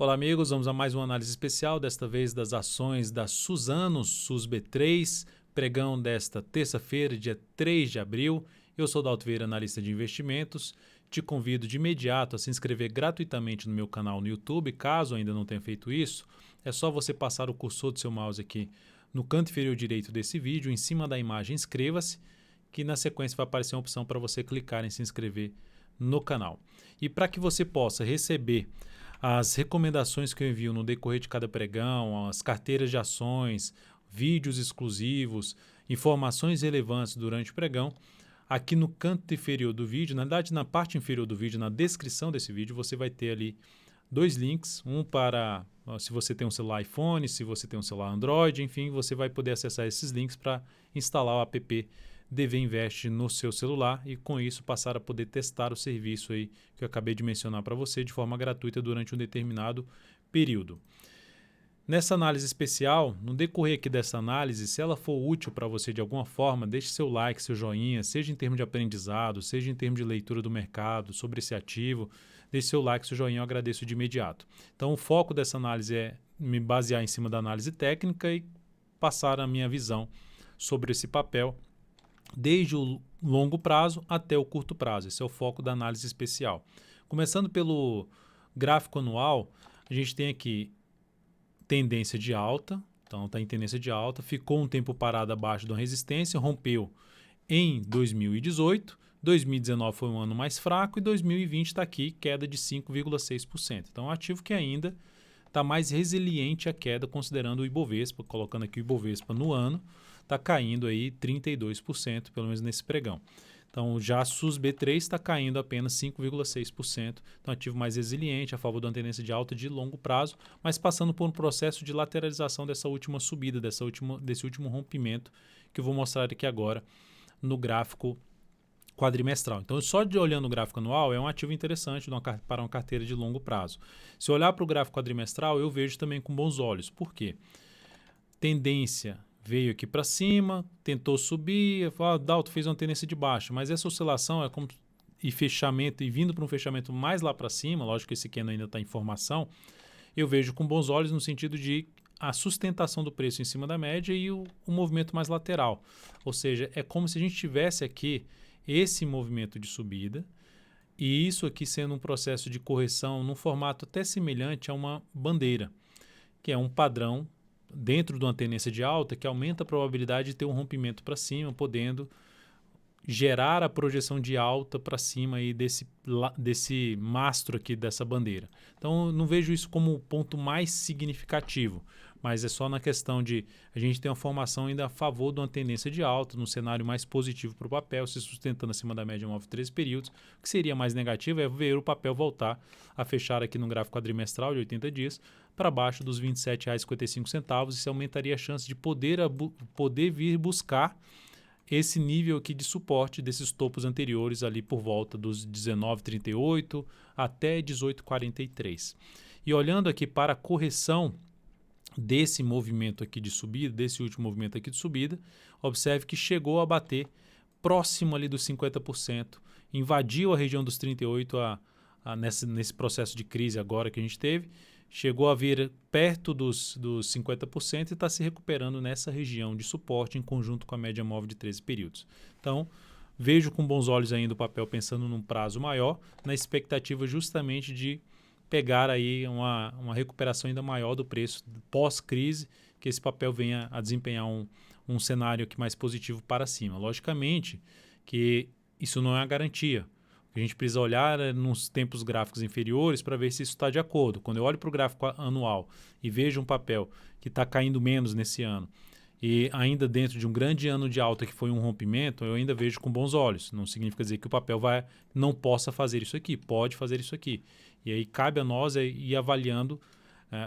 Olá amigos, vamos a mais uma análise especial, desta vez das ações da Suzano, SUSB3, pregão desta terça-feira, dia 3 de abril. Eu sou Dalto Vieira, analista de investimentos. Te convido de imediato a se inscrever gratuitamente no meu canal no YouTube, caso ainda não tenha feito isso. É só você passar o cursor do seu mouse aqui no canto inferior direito desse vídeo, em cima da imagem inscreva-se, que na sequência vai aparecer uma opção para você clicar em se inscrever no canal. E para que você possa receber as recomendações que eu envio no decorrer de cada pregão, as carteiras de ações, vídeos exclusivos, informações relevantes durante o pregão, aqui no canto inferior do vídeo, na verdade na parte inferior do vídeo, na descrição desse vídeo, você vai ter ali dois links, um para se você tem um celular iPhone, se você tem um celular Android, enfim, você vai poder acessar esses links para instalar o app DV Invest no seu celular e com isso passar a poder testar o serviço aí que eu acabei de mencionar para você de forma gratuita durante um determinado período. Nessa análise especial, no decorrer aqui dessa análise, se ela for útil para você de alguma forma, deixe seu like, seu joinha, seja em termos de aprendizado, seja em termos de leitura do mercado, sobre esse ativo, deixe seu like, seu joinha, eu agradeço de imediato. Então o foco dessa análise é me basear em cima da análise técnica e passar a minha visão sobre esse papel, desde o longo prazo até o curto prazo. Esse é o foco da análise especial. Começando pelo gráfico anual, a gente tem aqui tendência de alta, então está em tendência de alta, ficou um tempo parado abaixo de uma resistência, rompeu em 2018, 2019 foi um ano mais fraco e 2020 está aqui, queda de 5,6%. Então é um ativo que ainda está mais resiliente à queda, considerando o Ibovespa, colocando aqui o Ibovespa no ano, está caindo aí 32%, pelo menos nesse pregão. Então, já a SUSB3 está caindo apenas 5,6%, então ativo mais resiliente, a favor de uma tendência de alta de longo prazo, mas passando por um processo de lateralização dessa última subida, desse último rompimento, que eu vou mostrar aqui agora no gráfico quadrimestral. Então, só de olhando o gráfico anual, é um ativo interessante para uma carteira de longo prazo. Se eu olhar para o gráfico quadrimestral, eu vejo também com bons olhos. Por quê? Tendência veio aqui para cima, tentou subir, Dalto fez uma tendência de baixa, mas essa oscilação é como fechamento e vindo para um fechamento mais lá para cima, lógico que esse aqui ainda está em formação, eu vejo com bons olhos no sentido de a sustentação do preço em cima da média e o movimento mais lateral. Ou seja, é como se a gente tivesse aqui esse movimento de subida e isso aqui sendo um processo de correção num formato até semelhante a uma bandeira, que é um padrão dentro de uma tendência de alta que aumenta a probabilidade de ter um rompimento para cima, podendo gerar a projeção de alta para cima aí desse mastro aqui dessa bandeira. Então, eu não vejo isso como o ponto mais significativo, mas é só na questão de a gente ter uma formação ainda a favor de uma tendência de alta, num cenário mais positivo para o papel, se sustentando acima da média móvel de 13 períodos. O que seria mais negativo é ver o papel voltar a fechar aqui no gráfico quadrimestral de 80 dias para baixo dos R$ 27,55. Isso aumentaria a chance de poder vir buscar esse nível aqui de suporte desses topos anteriores ali por volta dos 19,38 até 18,43. E olhando aqui para a correção desse movimento aqui de subida, desse último movimento aqui de subida, observe que chegou a bater próximo ali dos 50%, invadiu a região dos 38% nesse processo de crise agora que a gente teve, chegou a vir perto dos 50% e está se recuperando nessa região de suporte em conjunto com a média móvel de 13 períodos. Então, vejo com bons olhos ainda o papel pensando num prazo maior, na expectativa justamente de pegar aí uma recuperação ainda maior do preço pós-crise, que esse papel venha a desempenhar um cenário aqui mais positivo para cima. Logicamente que isso não é a garantia. A gente precisa olhar nos tempos gráficos inferiores para ver se isso está de acordo. Quando eu olho para o gráfico anual e vejo um papel que está caindo menos nesse ano e ainda dentro de um grande ano de alta que foi um rompimento, eu ainda vejo com bons olhos. Não significa dizer que o papel não possa fazer isso aqui, pode fazer isso aqui. E aí cabe a nós ir avaliando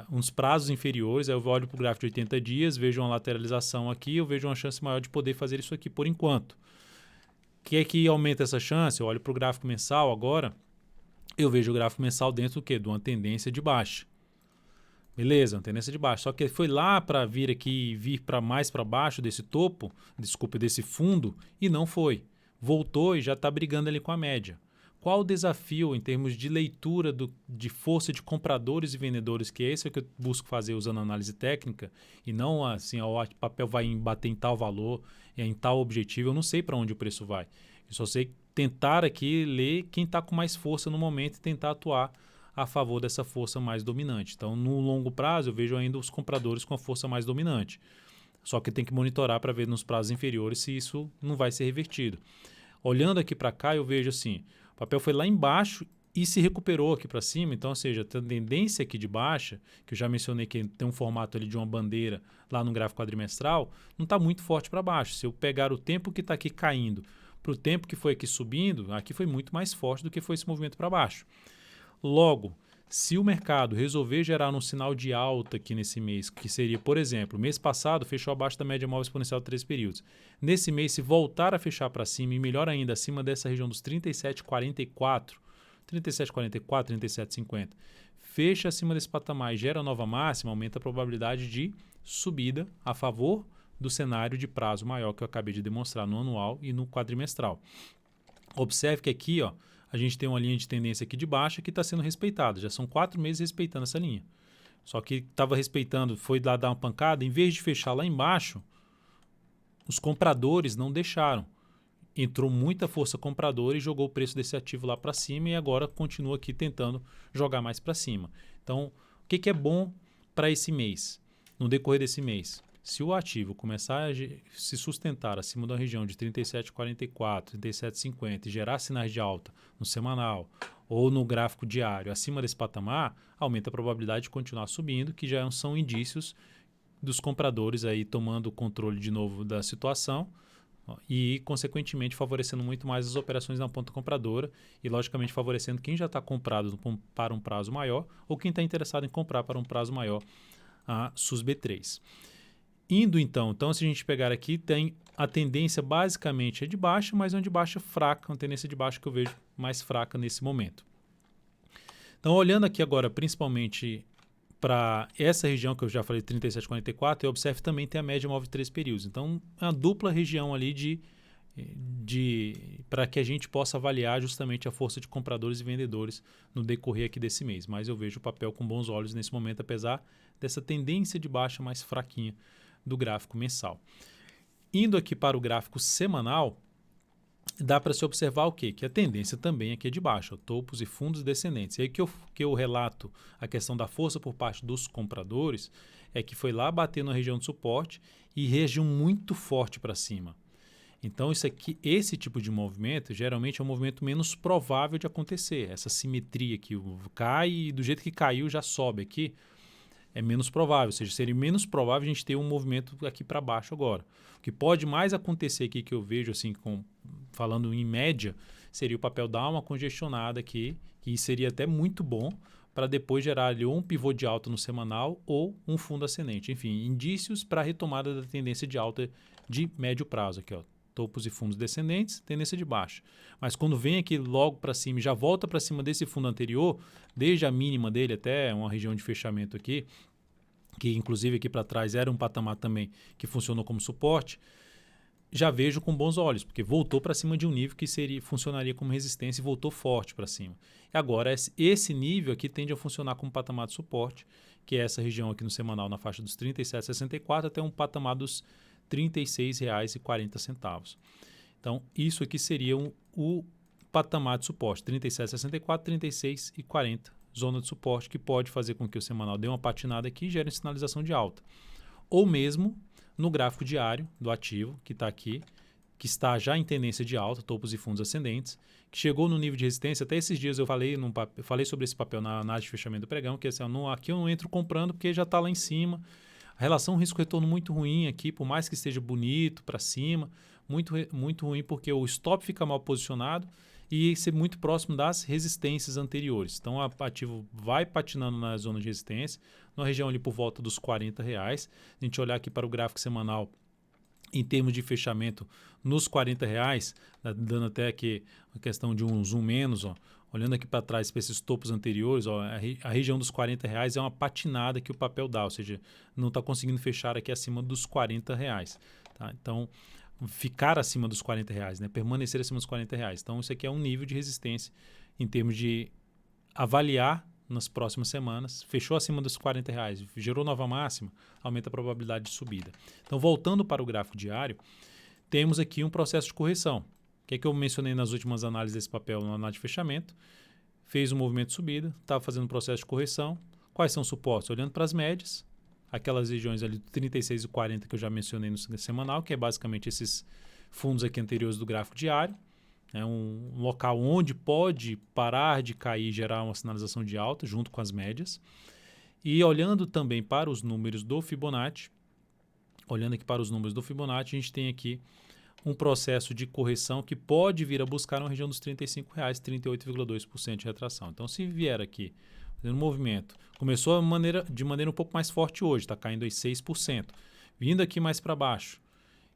uns prazos inferiores. Aí eu olho para o gráfico de 80 dias, vejo uma lateralização aqui, eu vejo uma chance maior de poder fazer isso aqui por enquanto. O que é que aumenta essa chance? Eu olho para o gráfico mensal agora, eu vejo o gráfico mensal dentro do quê? De uma tendência de baixa. Beleza, uma tendência de baixa. Só que foi lá para vir aqui, vir para mais para baixo desse topo, desse fundo, e não foi. Voltou e já está brigando ali com a média. qual o desafio em termos de leitura de força de compradores e vendedores, que esse é o que eu busco fazer usando análise técnica, e não assim, o papel vai bater em tal valor, em tal objetivo, eu não sei para onde o preço vai. Eu só sei tentar aqui ler quem está com mais força no momento e tentar atuar a favor dessa força mais dominante. Então, no longo prazo, eu vejo ainda os compradores com a força mais dominante. Só que tem que monitorar para ver nos prazos inferiores se isso não vai ser revertido. Olhando aqui para cá, eu vejo assim, o papel foi lá embaixo e se recuperou aqui para cima. Então, ou seja, a tendência aqui de baixa, que eu já mencionei que tem um formato ali de uma bandeira lá no gráfico quadrimestral, não está muito forte para baixo. Se eu pegar o tempo que está aqui caindo para o tempo que foi aqui subindo, aqui foi muito mais forte do que foi esse movimento para baixo. Logo, se o mercado resolver gerar um sinal de alta aqui nesse mês, que seria, por exemplo, mês passado fechou abaixo da média móvel exponencial de 3 períodos. Nesse mês, se voltar a fechar para cima e melhor ainda, acima dessa região dos 37,44, 37,50, fecha acima desse patamar e gera nova máxima, aumenta a probabilidade de subida a favor do cenário de prazo maior que eu acabei de demonstrar no anual e no quadrimestral. Observe que aqui, ó, a gente tem uma linha de tendência aqui de baixa que está sendo respeitada. Já são 4 meses respeitando essa linha. Só que estava respeitando, foi lá dar uma pancada, em vez de fechar lá embaixo, os compradores não deixaram. Entrou muita força compradora e jogou o preço desse ativo lá para cima e agora continua aqui tentando jogar mais para cima. Então, o que é bom para esse mês? No decorrer desse mês, se o ativo começar a se sustentar acima da região de 37,44, 37,50 e gerar sinais de alta no semanal ou no gráfico diário acima desse patamar, aumenta a probabilidade de continuar subindo, que já são indícios dos compradores aí tomando o controle de novo da situação e, consequentemente, favorecendo muito mais as operações na ponta compradora e, logicamente, favorecendo quem já está comprado para um prazo maior ou quem está interessado em comprar para um prazo maior a SUSB3. Indo então, se a gente pegar aqui, tem a tendência basicamente é de baixa, mas é uma de baixa fraca, uma tendência de baixa que eu vejo mais fraca nesse momento. Então, olhando aqui agora principalmente para essa região que eu já falei, 37,44, eu observo também tem a média móvel de 3 períodos. Então, é uma dupla região ali para que a gente possa avaliar justamente a força de compradores e vendedores no decorrer aqui desse mês. Mas eu vejo o papel com bons olhos nesse momento, apesar dessa tendência de baixa mais fraquinha do gráfico mensal. Indo aqui para o gráfico semanal, dá para se observar o quê? Que a tendência também aqui é de baixa, topos e fundos descendentes. E aí que eu relato a questão da força por parte dos compradores é que foi lá bater na região de suporte e reagiu muito forte para cima. Então, esse tipo de movimento geralmente é um movimento menos provável de acontecer. Essa simetria que cai e do jeito que caiu já sobe aqui, é menos provável. Ou seja, seria menos provável a gente ter um movimento aqui para baixo agora. O que pode mais acontecer aqui que eu vejo, assim, falando em média, seria o papel dar uma congestionada aqui, que seria até muito bom para depois gerar ali ou um pivô de alta no semanal ou um fundo ascendente. Enfim, indícios para a retomada da tendência de alta de médio prazo aqui, ó. Topos e fundos descendentes, tendência de baixa. Mas quando vem aqui logo para cima e já volta para cima desse fundo anterior, desde a mínima dele até uma região de fechamento aqui, que inclusive aqui para trás era um patamar também que funcionou como suporte, já vejo com bons olhos, porque voltou para cima de um nível que funcionaria como resistência e voltou forte para cima. E agora, esse nível aqui tende a funcionar como patamar de suporte, que é essa região aqui no semanal na faixa dos R$ 37,64 até um patamar dos R$ 36,40. Então, isso aqui seria o patamar de suporte, 37,64, 36,40, zona de suporte, que pode fazer com que o semanal dê uma patinada aqui e gere sinalização de alta. Ou mesmo no gráfico diário do ativo, que está aqui, que está já em tendência de alta, topos e fundos ascendentes, que chegou no nível de resistência. Até esses dias eu falei sobre esse papel na análise de fechamento do pregão, que assim, aqui eu não entro comprando porque já está lá em cima. A relação risco-retorno muito ruim aqui, por mais que esteja bonito para cima, muito ruim porque o stop fica mal posicionado e ser muito próximo das resistências anteriores. Então, o ativo vai patinando na zona de resistência, na região ali por volta dos R$40. Se a gente olhar aqui para o gráfico semanal, em termos de fechamento, nos R$40, dando até aqui a questão de um zoom menos, ó, olhando aqui para trás para esses topos anteriores, ó, a região dos R$40 é uma patinada que o papel dá, ou seja, não está conseguindo fechar aqui acima dos R$40. Tá? Então, ficar acima dos R$40, né? Permanecer acima dos R$40. Então, isso aqui é um nível de resistência em termos de avaliar nas próximas semanas. Fechou acima dos R$40, gerou nova máxima, aumenta a probabilidade de subida. Então, voltando para o gráfico diário, temos aqui um processo de correção. O que é que eu mencionei nas últimas análises desse papel na análise de fechamento? Fez um movimento de subida, estava fazendo um processo de correção. Quais são os suportes? Olhando para as médias, aquelas regiões ali do 36 e 40 que eu já mencionei no semanal, que é basicamente esses fundos aqui anteriores do gráfico diário. É um local onde pode parar de cair e gerar uma sinalização de alta junto com as médias. E olhando também para os números do Fibonacci, a gente tem aqui um processo de correção que pode vir a buscar uma região dos R$35, 38,2% de retração. Então, se vier aqui, fazendo um movimento, começou de maneira um pouco mais forte hoje, está caindo aí 6%, vindo aqui mais para baixo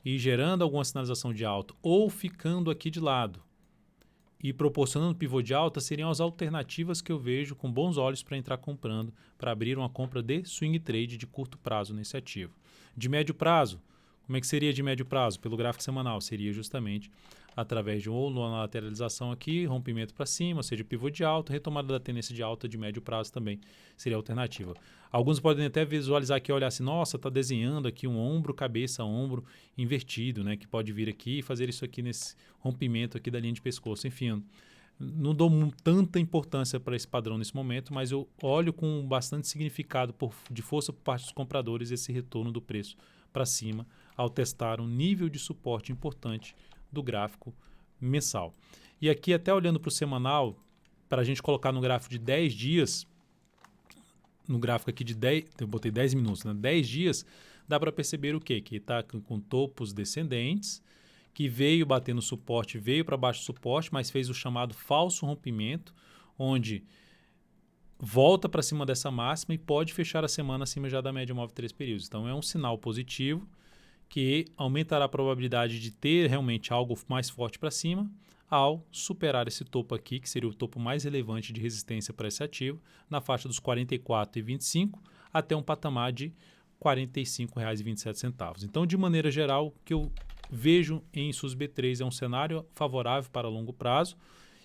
e gerando alguma sinalização de alta ou ficando aqui de lado e proporcionando pivô de alta, seriam as alternativas que eu vejo com bons olhos para entrar comprando, para abrir uma compra de swing trade de curto prazo nesse ativo. De médio prazo, como é que seria de médio prazo? Pelo gráfico semanal, seria justamente através de uma lateralização aqui, rompimento para cima, ou seja, pivô de alta, retomada da tendência de alta de médio prazo também seria alternativa. Alguns podem até visualizar aqui, olhar assim, nossa, está desenhando aqui um ombro, cabeça, ombro invertido, né? Que pode vir aqui e fazer isso aqui nesse rompimento aqui da linha de pescoço. Enfim, não dou tanta importância para esse padrão nesse momento, mas eu olho com bastante significado de força por parte dos compradores esse retorno do preço para cima ao testar um nível de suporte importante do gráfico mensal. E aqui até olhando para o semanal, para a gente colocar no gráfico de 10 dias, no gráfico aqui de 10, eu botei 10 minutos, né? 10 dias, dá para perceber o quê? Que está com topos descendentes, que veio batendo suporte, veio para baixo do suporte, mas fez o chamado falso rompimento, onde volta para cima dessa máxima e pode fechar a semana acima já da média móvel 3 períodos. Então é um sinal positivo que aumentará a probabilidade de ter realmente algo mais forte para cima ao superar esse topo aqui, que seria o topo mais relevante de resistência para esse ativo, na faixa dos R$ 44,25 até um patamar de R$ 45,27. Então, de maneira geral, o que eu vejo em SUSB3 é um cenário favorável para longo prazo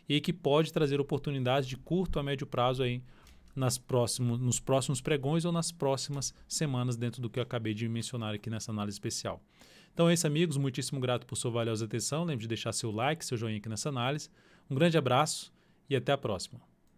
e que pode trazer oportunidades de curto a médio prazo aí nos próximos pregões ou nas próximas semanas dentro do que eu acabei de mencionar aqui nessa análise especial. Então é isso, amigos. Muitíssimo grato por sua valiosa atenção. Lembre de deixar seu like, seu joinha aqui nessa análise. Um grande abraço e até a próxima.